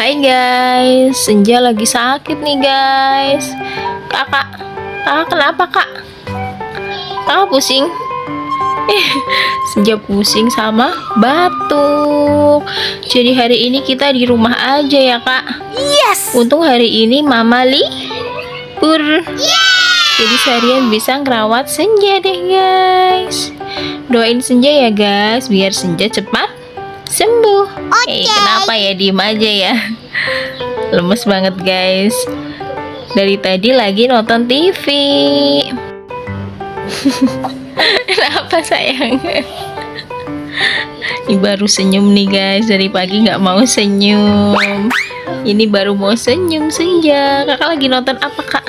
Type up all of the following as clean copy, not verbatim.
Hai guys, Senja lagi sakit nih guys. Kakak kenapa kak? Kakak pusing? Senja pusing sama batuk. Jadi hari ini kita di rumah aja ya kak. Yes. Untung hari ini mama libur. Jadi seharian bisa ngerawat Senja deh guys. Doain Senja ya guys, biar Senja cepat sembuh. Kenapa ya, diem aja ya. Lemes banget guys. Dari tadi lagi nonton TV. Kenapa sayang? Ini baru senyum nih guys. Dari pagi nggak mau senyum. Ini baru mau senyum Senja. Kakak lagi nonton apa kak?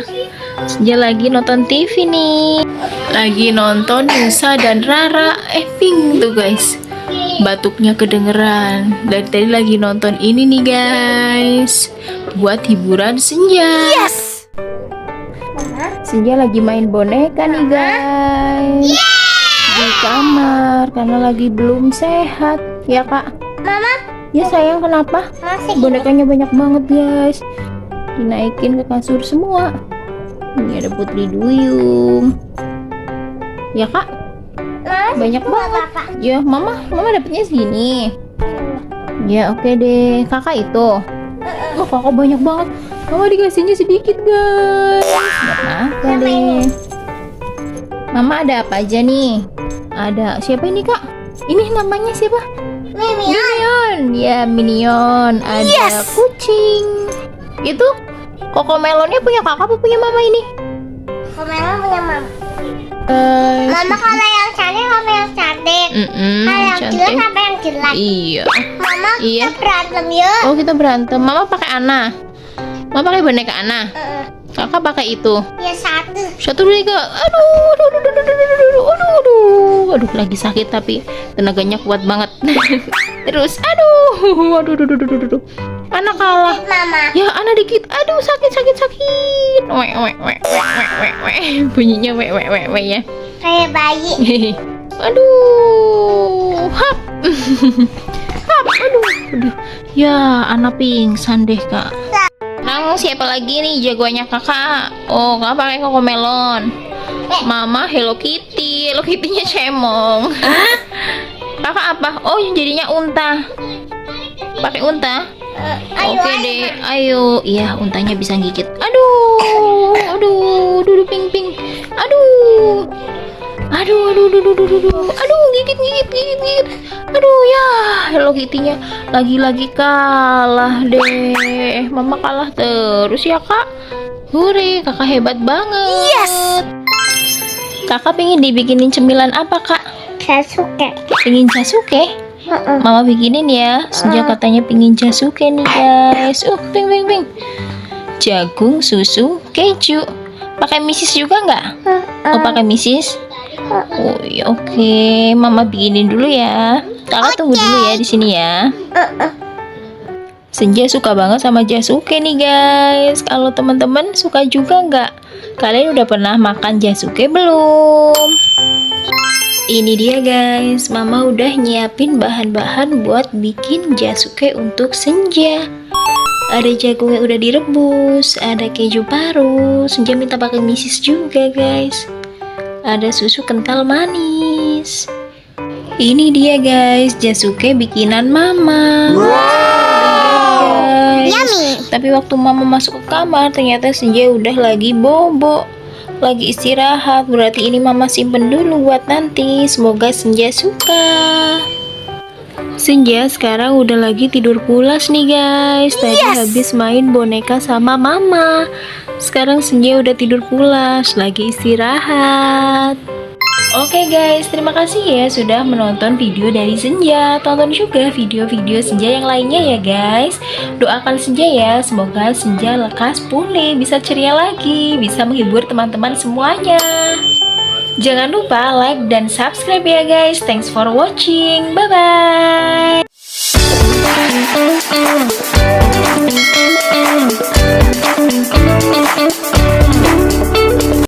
Senja lagi nonton TV nih. Lagi nonton Nusa dan Rara. Pink tuh guys. Batuknya kedengeran. Dari tadi lagi nonton ini nih guys, buat hiburan Senja. Yes. Senja lagi main boneka nih guys. Di kamar karena lagi belum sehat ya kak. Mama. Ya sayang, kenapa? Masih Bonekanya banyak banget guys. Dinaikin ke kasur semua. Ini ada Putri Duyung. Ya kak, banyak banget. Ya mama dapetnya segini. Ya oke deh. Kakak itu. Oh kakak banyak banget. Mama dikasihnya sedikit guys. Gak apa-apa deh. Mama ada apa aja nih? Ada siapa ini kak? Ini namanya siapa? Minion. Ya Minion. Ada kucing. Itu Cocomelonnya punya kakak apa punya mama ini? Cocomelon punya mama. Mama kalau yang cantik sama yang cantik. Kalau yang jelek sama yang jelek. Iya. Mama Iya. kita berantem yuk. Oh kita berantem. Mama pakai Ana. Mama pakai boneka Ana. Kakak pakai itu. Ya satu. Satu dulu kak. Aduh, lagi sakit tapi tenaganya kuat banget. Terus, aduh. Ana kalah. Mama. Ya, Ana dikit. Aduh, sakit. Bunyinya ya. Kayak bayi. Aduh, hap. Aduh. Ya, Ana pingsan deh kak. Nang siapa lagi nih jagoannya kakak? Oh, kakak pakai Cocomelon. Mama Hello Kitty. Hello Kitty-nya cemong. Kakak apa? Oh, jadinya unta. Pakai unta? Oke deh, ayo. Iya, untanya bisa gigit. Aduh, ping. Aduh, gigit. Aduh ya, Hello Kitty-nya lagi kalah deh. Mama kalah terus ya kak. Hore, kakak hebat banget. Yes. Kakak pengen dibikinin cemilan apa kak? Sasuke. Pengen jasuke? Mama bikinin ya. Senja katanya pengen jasuke nih guys. Ping. Jagung, susu, keju. Pakai misis juga nggak? Oh pakai misis. Oh ya oke. Mama bikinin dulu ya. Kakak tunggu dulu ya di sini ya. Senja suka banget sama jasuke nih guys. Kalau teman-teman suka juga nggak? Kalian udah pernah makan jasuke belum? Ini dia guys, Mama udah nyiapin bahan-bahan buat bikin jasuke untuk Senja. Ada jagung yang udah direbus, ada keju parut. Senja minta pakai misis juga guys. Ada susu kental manis. Ini dia guys, jasuke bikinan Mama. Guys. Yummy. Tapi waktu Mama masuk ke kamar, ternyata Senja udah lagi bobo. Lagi istirahat, berarti ini Mama simpen dulu buat nanti. Semoga Senja suka. Senja sekarang udah lagi tidur pulas nih guys. Tadi habis main boneka sama Mama. Sekarang Senja udah tidur pulas, lagi istirahat. Oke guys, terima kasih ya sudah menonton video dari Senja. Tonton juga video-video Senja yang lainnya ya guys. Doakan Senja ya, semoga Senja lekas pulih, bisa ceria lagi, bisa menghibur teman-teman semuanya. Jangan lupa like dan subscribe ya guys. Thanks for watching. Bye-bye.